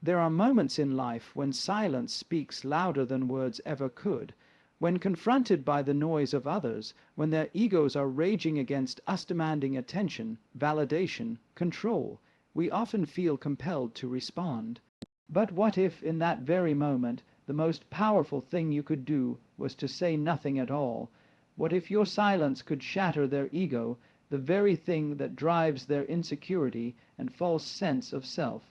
There are moments in life when silence speaks louder than words ever could. When confronted by the noise of others, when their egos are raging against us demanding attention, validation, control, we often feel compelled to respond. But what if, in that very moment, the most powerful thing you could do was to say nothing at all? What if your silence could shatter their ego, the very thing that drives their insecurity and false sense of self?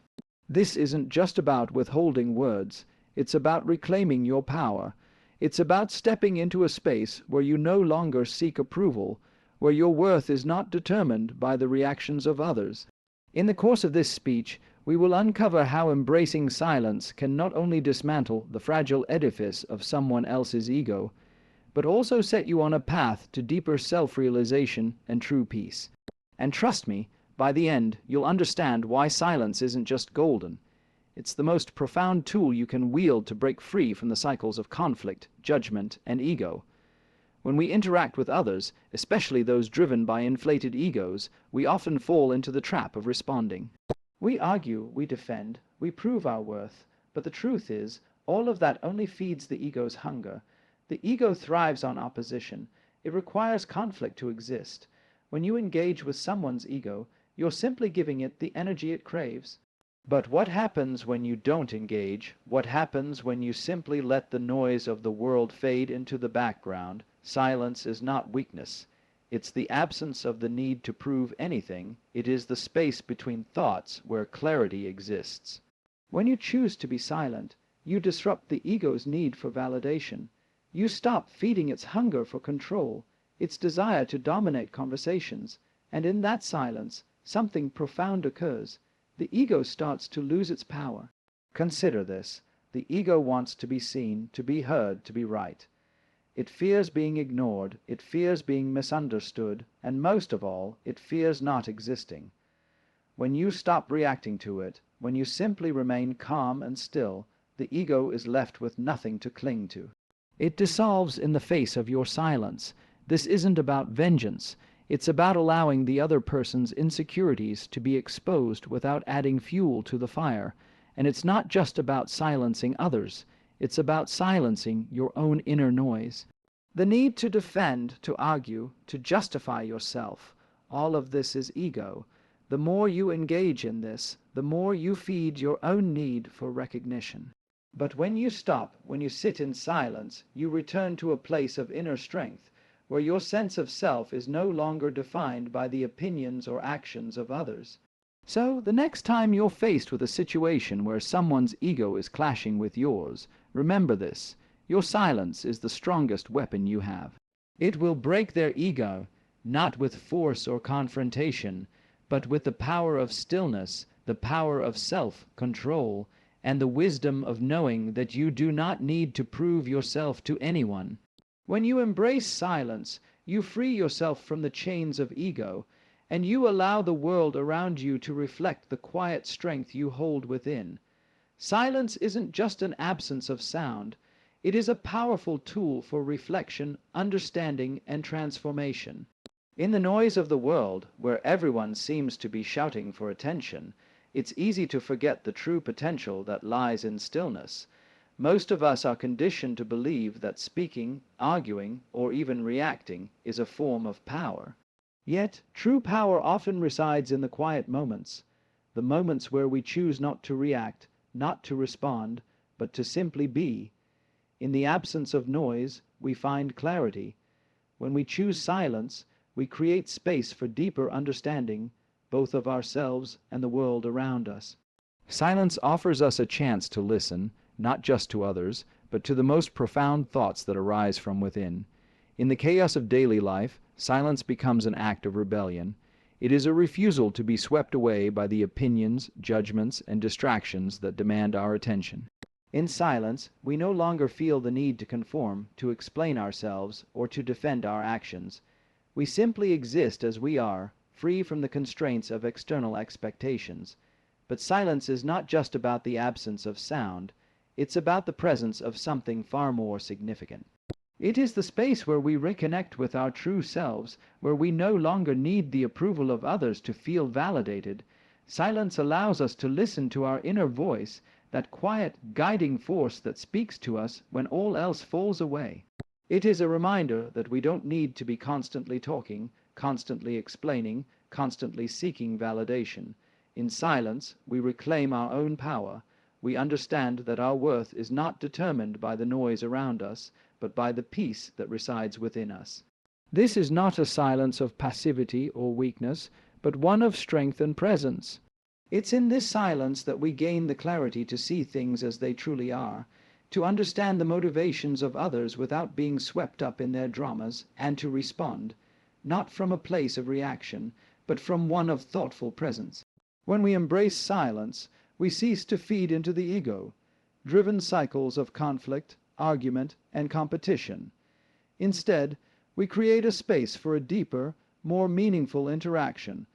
This isn't just about withholding words. It's about reclaiming your power. It's about stepping into a space where you no longer seek approval, where your worth is not determined by the reactions of others. In the course of this speech, we will uncover how embracing silence can not only dismantle the fragile edifice of someone else's ego, but also set you on a path to deeper self-realization and true peace. And trust me, by the end, you'll understand why silence isn't just golden. It's the most profound tool you can wield to break free from the cycles of conflict, judgment, and ego. When we interact with others, especially those driven by inflated egos, we often fall into the trap of responding. We argue, we defend, we prove our worth, but the truth is, all of that only feeds the ego's hunger. The ego thrives on opposition. It requires conflict to exist. When you engage with someone's ego, you're simply giving it the energy it craves. But what happens when you don't engage? What happens when you simply let the noise of the world fade into the background? Silence is not weakness. It's the absence of the need to prove anything. It is the space between thoughts where clarity exists. When you choose to be silent, you disrupt the ego's need for validation. You stop feeding its hunger for control, its desire to dominate conversations, and in that silence, something profound occurs. The ego starts to lose its power. Consider this. The ego wants to be seen, to be heard, to be right. It fears being ignored, it fears being misunderstood, and most of all, it fears not existing. When you stop reacting to it, when you simply remain calm and still, the ego is left with nothing to cling to. It dissolves in the face of your silence. This isn't about vengeance. It's about allowing the other person's insecurities to be exposed without adding fuel to the fire. And it's not just about silencing others. It's about silencing your own inner noise. The need to defend, to argue, to justify yourself, all of this is ego. The more you engage in this, the more you feed your own need for recognition. But when you stop, when you sit in silence, you return to a place of inner strength, where your sense of self is no longer defined by the opinions or actions of others. So, the next time you're faced with a situation where someone's ego is clashing with yours, remember this: your silence is the strongest weapon you have. It will break their ego, not with force or confrontation, but with the power of stillness, the power of self-control, and the wisdom of knowing that you do not need to prove yourself to anyone. When you embrace silence, you free yourself from the chains of ego, and you allow the world around you to reflect the quiet strength you hold within. Silence isn't just an absence of sound. It is a powerful tool for reflection, understanding, and transformation. In the noise of the world, where everyone seems to be shouting for attention, it's easy to forget the true potential that lies in stillness. Most of us are conditioned to believe that speaking, arguing, or even reacting is a form of power. Yet, true power often resides in the quiet moments, the moments where we choose not to react, not to respond, but to simply be. In the absence of noise, we find clarity. When we choose silence, we create space for deeper understanding, both of ourselves and the world around us. Silence offers us a chance to listen, not just to others, but to the most profound thoughts that arise from within. In the chaos of daily life, silence becomes an act of rebellion. It is a refusal to be swept away by the opinions, judgments, and distractions that demand our attention. In silence, we no longer feel the need to conform, to explain ourselves, or to defend our actions. We simply exist as we are, free from the constraints of external expectations. But silence is not just about the absence of sound. It's about the presence of something far more significant. It is the space where we reconnect with our true selves, where we no longer need the approval of others to feel validated. Silence allows us to listen to our inner voice, that quiet, guiding force that speaks to us when all else falls away. It is a reminder that we don't need to be constantly talking, constantly explaining, constantly seeking validation. In silence, we reclaim our own power. We understand that our worth is not determined by the noise around us, but by the peace that resides within us. This is not a silence of passivity or weakness, but one of strength and presence. It's in this silence that we gain the clarity to see things as they truly are, to understand the motivations of others without being swept up in their dramas, and to respond, not from a place of reaction, but from one of thoughtful presence. When we embrace silence, we cease to feed into the ego-driven cycles of conflict, argument, and competition. Instead, we create a space for a deeper, more meaningful interaction,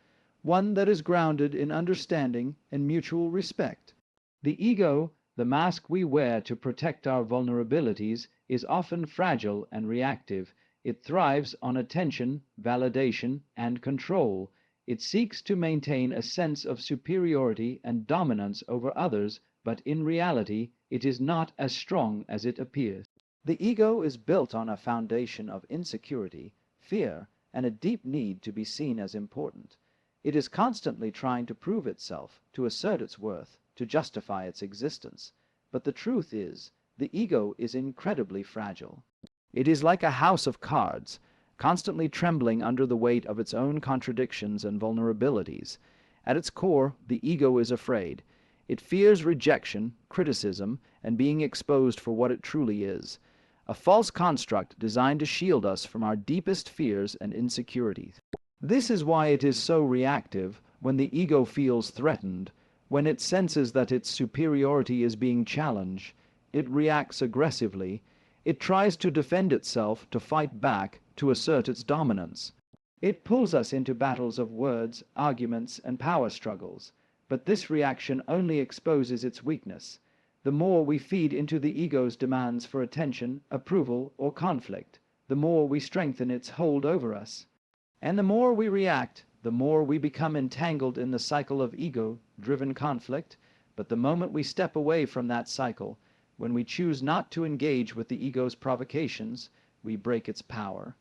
one that is grounded in understanding and mutual respect. The ego, the mask we wear to protect our vulnerabilities, is often fragile and reactive. It thrives on attention, validation, and control. It seeks to maintain a sense of superiority and dominance over others, but in reality, it is not as strong as it appears. The ego is built on a foundation of insecurity, fear, and a deep need to be seen as important. It is constantly trying to prove itself, to assert its worth, to justify its existence. But the truth is, the ego is incredibly fragile. It is like a house of cards, constantly trembling under the weight of its own contradictions and vulnerabilities. At its core, the ego is afraid. It fears rejection, criticism, and being exposed for what it truly is, a false construct designed to shield us from our deepest fears and insecurities. This is why it is so reactive when the ego feels threatened. When it senses that its superiority is being challenged, it reacts aggressively. It tries to defend itself, to fight back, to assert its dominance. It pulls us into battles of words, arguments, and power struggles. But this reaction only exposes its weakness. The more we feed into the ego's demands for attention, approval, or conflict, the more we strengthen its hold over us. And the more we react, the more we become entangled in the cycle of ego-driven conflict. But the moment we step away from that cycle, when we choose not to engage with the ego's provocations, we break its power.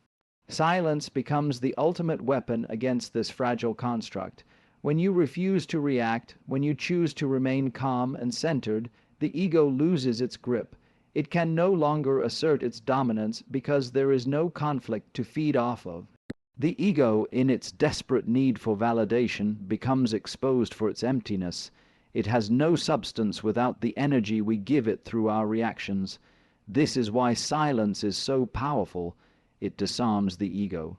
Silence becomes the ultimate weapon against this fragile construct. When you refuse to react, when you choose to remain calm and centered, the ego loses its grip. It can no longer assert its dominance because there is no conflict to feed off of. The ego, in its desperate need for validation, becomes exposed for its emptiness. It has no substance without the energy we give it through our reactions. This is why silence is so powerful. It disarms the ego.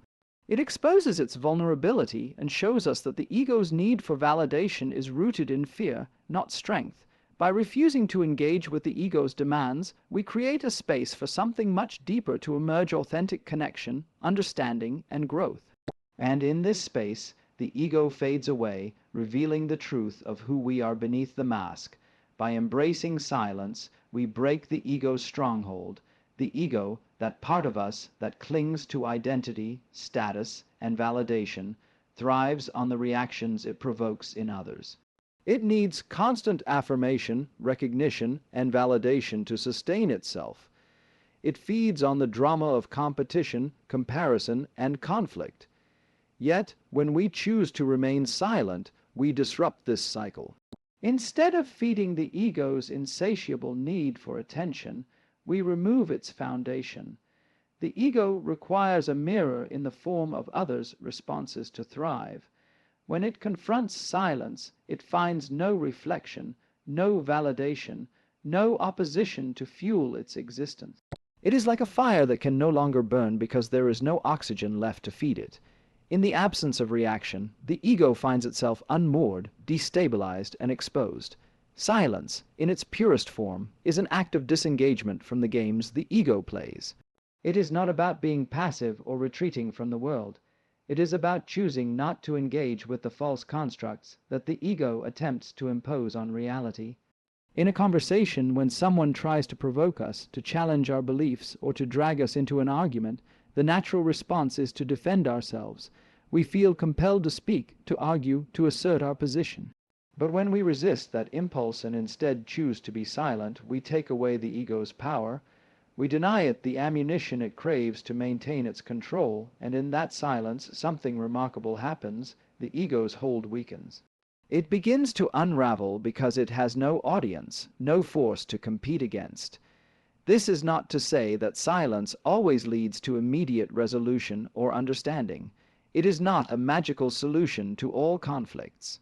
It exposes its vulnerability and shows us that the ego's need for validation is rooted in fear, not strength. By refusing to engage with the ego's demands, we create a space for something much deeper to emerge: authentic connection, understanding, and growth. And in this space, the ego fades away, revealing the truth of who we are beneath the mask. By embracing silence, we break the ego's stronghold. The ego, that part of us that clings to identity, status, and validation, thrives on the reactions it provokes in others. It needs constant affirmation, recognition, and validation to sustain itself. It feeds on the drama of competition, comparison, and conflict. Yet, when we choose to remain silent, we disrupt this cycle. Instead of feeding the ego's insatiable need for attention, we remove its foundation. The ego requires a mirror in the form of others' responses to thrive. When it confronts silence, it finds no reflection, no validation, no opposition to fuel its existence. It is like a fire that can no longer burn because there is no oxygen left to feed it. In the absence of reaction, the ego finds itself unmoored, destabilized, and exposed. Silence, in its purest form, is an act of disengagement from the games the ego plays. It is not about being passive or retreating from the world. It is about choosing not to engage with the false constructs that the ego attempts to impose on reality. In a conversation, when someone tries to provoke us, to challenge our beliefs, or to drag us into an argument, the natural response is to defend ourselves. We feel compelled to speak, to argue, to assert our position. But when we resist that impulse and instead choose to be silent, we take away the ego's power. We deny it the ammunition it craves to maintain its control, and in that silence something remarkable happens. The ego's hold weakens. It begins to unravel because it has no audience, no force to compete against. This is not to say that silence always leads to immediate resolution or understanding. It is not a magical solution to all conflicts.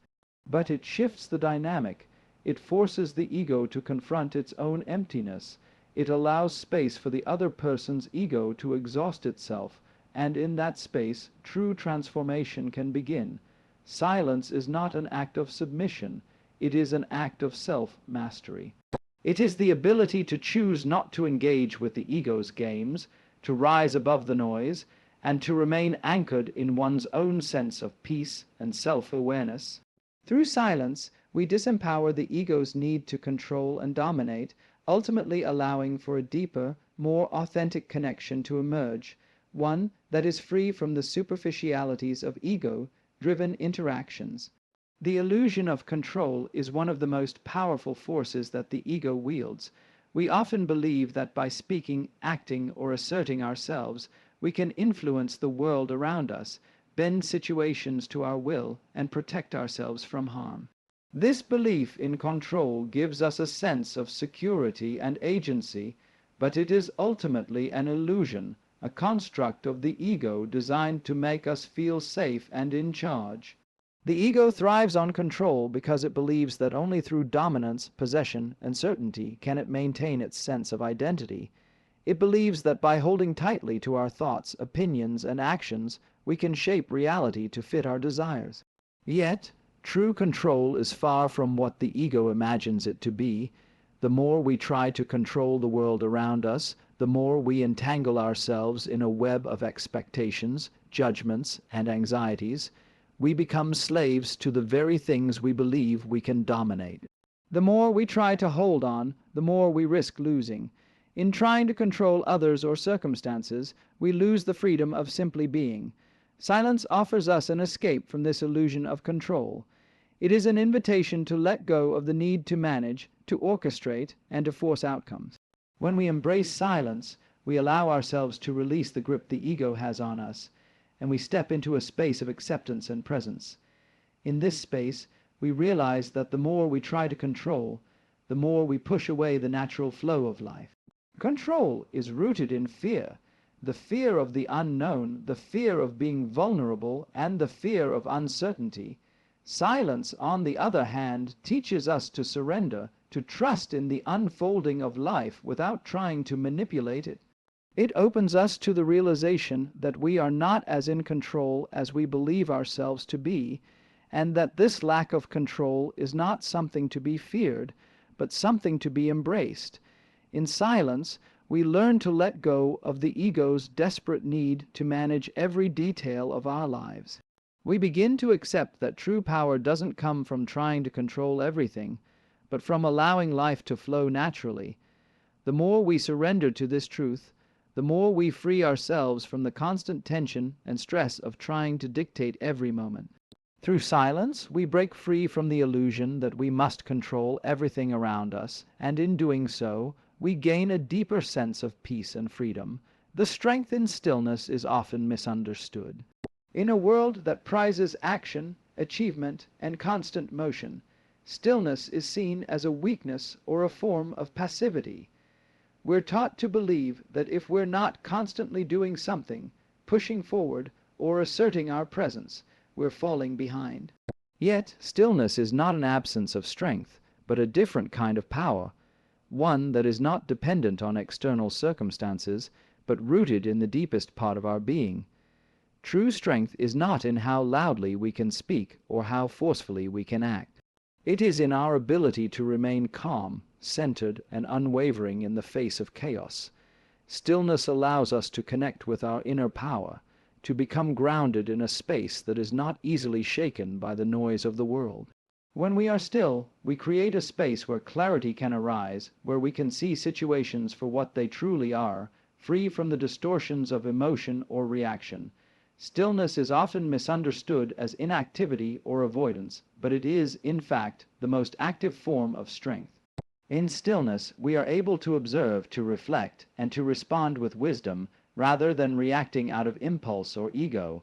But it shifts the dynamic. It forces the ego to confront its own emptiness. It allows space for the other person's ego to exhaust itself, and in that space true transformation can begin. Silence is not an act of submission. It is an act of self-mastery. It is the ability to choose not to engage with the ego's games, to rise above the noise, and to remain anchored in one's own sense of peace and self-awareness. Through silence, we disempower the ego's need to control and dominate, ultimately allowing for a deeper, more authentic connection to emerge, one that is free from the superficialities of ego-driven interactions. The illusion of control is one of the most powerful forces that the ego wields. We often believe that by speaking, acting, or asserting ourselves, we can influence the world around us, bend situations to our will, and protect ourselves from harm. This belief in control gives us a sense of security and agency, but it is ultimately an illusion, a construct of the ego designed to make us feel safe and in charge. The ego thrives on control because it believes that only through dominance, possession, and certainty can it maintain its sense of identity. It believes that by holding tightly to our thoughts, opinions, and actions, we can shape reality to fit our desires. Yet, true control is far from what the ego imagines it to be. The more we try to control the world around us, the more we entangle ourselves in a web of expectations, judgments, and anxieties. We become slaves to the very things we believe we can dominate. The more we try to hold on, the more we risk losing. In trying to control others or circumstances, we lose the freedom of simply being. Silence offers us an escape from this illusion of control. It is an invitation to let go of the need to manage, to orchestrate, and to force outcomes. When we embrace silence, we allow ourselves to release the grip the ego has on us, and we step into a space of acceptance and presence. In this space, we realize that the more we try to control, the more we push away the natural flow of life. Control is rooted in fear, the fear of the unknown, the fear of being vulnerable, and the fear of uncertainty. Silence, on the other hand, teaches us to surrender, to trust in the unfolding of life without trying to manipulate it. It opens us to the realization that we are not as in control as we believe ourselves to be, and that this lack of control is not something to be feared, but something to be embraced. In silence, we learn to let go of the ego's desperate need to manage every detail of our lives. We begin to accept that true power doesn't come from trying to control everything, but from allowing life to flow naturally. The more we surrender to this truth, the more we free ourselves from the constant tension and stress of trying to dictate every moment. Through silence, we break free from the illusion that we must control everything around us, and in doing so, we gain a deeper sense of peace and freedom. The strength in stillness is often misunderstood. In a world that prizes action, achievement, and constant motion, stillness is seen as a weakness or a form of passivity. We're taught to believe that if we're not constantly doing something, pushing forward, or asserting our presence, we're falling behind. Yet, stillness is not an absence of strength, but a different kind of power, one that is not dependent on external circumstances, but rooted in the deepest part of our being. True strength is not in how loudly we can speak or how forcefully we can act. It is in our ability to remain calm, centered, and unwavering in the face of chaos. Stillness allows us to connect with our inner power, to become grounded in a space that is not easily shaken by the noise of the world. When we are still, we create a space where clarity can arise, where we can see situations for what they truly are, free from the distortions of emotion or reaction. Stillness is often misunderstood as inactivity or avoidance, but it is, in fact, the most active form of strength. In stillness, we are able to observe, to reflect, and to respond with wisdom, rather than reacting out of impulse or ego.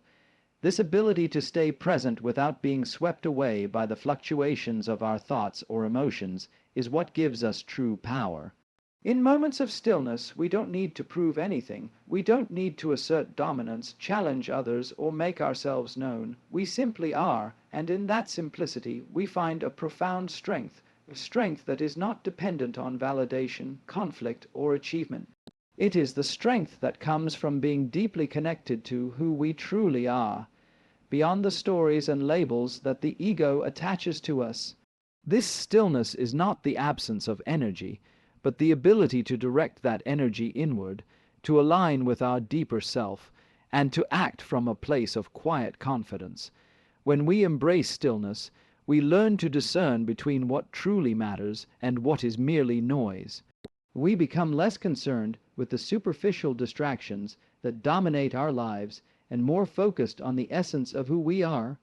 This ability to stay present without being swept away by the fluctuations of our thoughts or emotions is what gives us true power. In moments of stillness, we don't need to prove anything. We don't need to assert dominance, challenge others, or make ourselves known. We simply are, and in that simplicity we find a profound strength, a strength that is not dependent on validation, conflict, or achievement. It is the strength that comes from being deeply connected to who we truly are, beyond the stories and labels that the ego attaches to us. This stillness is not the absence of energy, but the ability to direct that energy inward, to align with our deeper self, and to act from a place of quiet confidence. When we embrace stillness, we learn to discern between what truly matters and what is merely noise. We become less concerned with the superficial distractions that dominate our lives and more focused on the essence of who we are.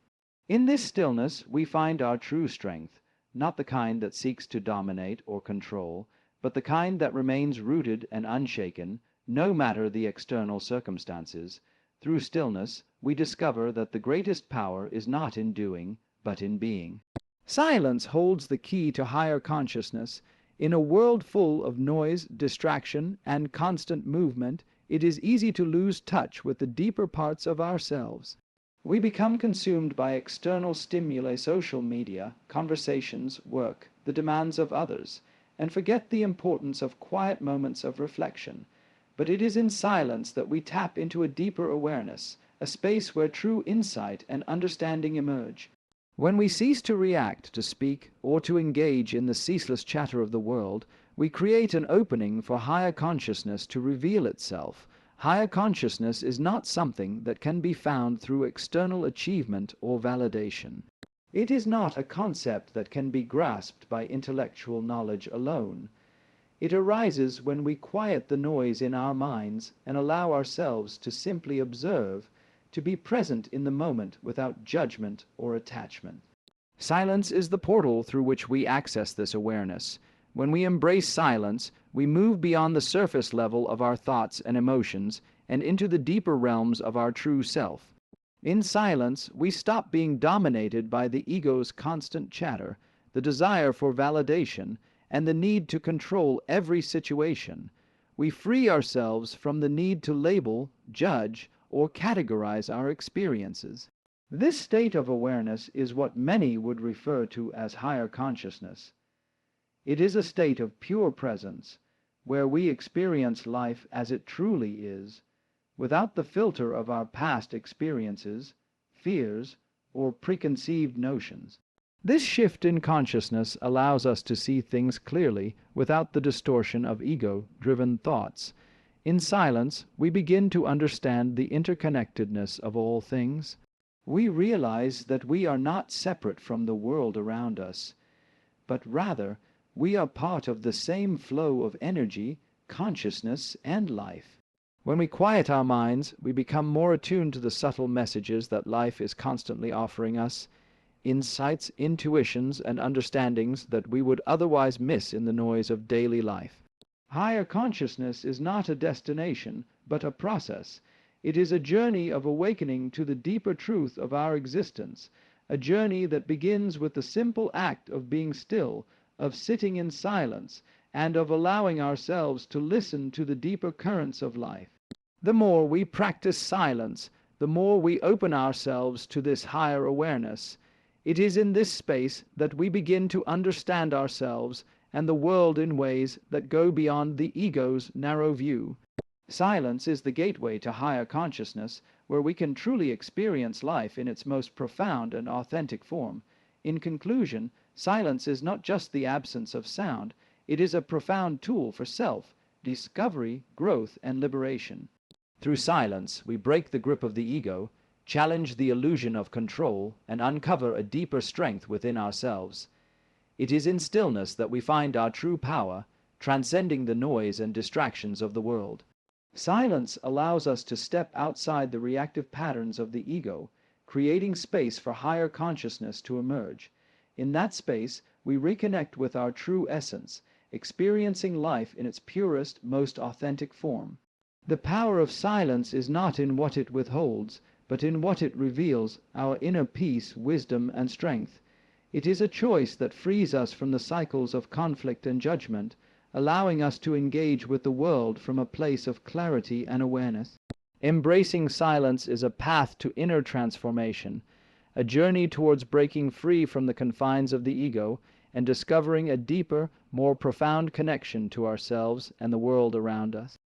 In this stillness, we find our true strength, not the kind that seeks to dominate or control, but the kind that remains rooted and unshaken, no matter the external circumstances. Through stillness, we discover that the greatest power is not in doing, but in being. Silence holds the key to higher consciousness. In a world full of noise, distraction, and constant movement, it is easy to lose touch with the deeper parts of ourselves. We become consumed by external stimuli, social media, conversations, work, the demands of others, and forget the importance of quiet moments of reflection. But it is in silence that we tap into a deeper awareness, a space where true insight and understanding emerge. When we cease to react, to speak, or to engage in the ceaseless chatter of the world, we create an opening for higher consciousness to reveal itself. Higher consciousness is not something that can be found through external achievement or validation. It is not a concept that can be grasped by intellectual knowledge alone. It arises when we quiet the noise in our minds and allow ourselves to simply observe, to be present in the moment without judgment or attachment. Silence is the portal through which we access this awareness. When we embrace silence, we move beyond the surface level of our thoughts and emotions and into the deeper realms of our true self. In silence, we stop being dominated by the ego's constant chatter, the desire for validation, and the need to control every situation. We free ourselves from the need to label, judge, or categorize our experiences. This state of awareness is what many would refer to as higher consciousness. It is a state of pure presence, where we experience life as it truly is, without the filter of our past experiences, fears, or preconceived notions. This shift in consciousness allows us to see things clearly without the distortion of ego-driven thoughts. In silence, we begin to understand the interconnectedness of all things. We realize that we are not separate from the world around us, but rather we are part of the same flow of energy, consciousness, and life. When we quiet our minds, we become more attuned to the subtle messages that life is constantly offering us, insights, intuitions, and understandings that we would otherwise miss in the noise of daily life. Higher consciousness is not a destination, but a process. It is a journey of awakening to the deeper truth of our existence, a journey that begins with the simple act of being still, of sitting in silence, and of allowing ourselves to listen to the deeper currents of life. The more we practice silence, the more we open ourselves to this higher awareness. It is in this space that we begin to understand ourselves and the world in ways that go beyond the ego's narrow view. Silence is the gateway to higher consciousness, where we can truly experience life in its most profound and authentic form. In conclusion, silence is not just the absence of sound, it is a profound tool for self-discovery, growth, and liberation. Through silence, we break the grip of the ego, challenge the illusion of control, and uncover a deeper strength within ourselves. It is in stillness that we find our true power, transcending the noise and distractions of the world. Silence allows us to step outside the reactive patterns of the ego, creating space for higher consciousness to emerge. In that space, we reconnect with our true essence, experiencing life in its purest, most authentic form. The power of silence is not in what it withholds, but in what it reveals, our inner peace, wisdom, and strength. It is a choice that frees us from the cycles of conflict and judgment, allowing us to engage with the world from a place of clarity and awareness. Embracing silence is a path to inner transformation, a journey towards breaking free from the confines of the ego and discovering a deeper, more profound connection to ourselves and the world around us.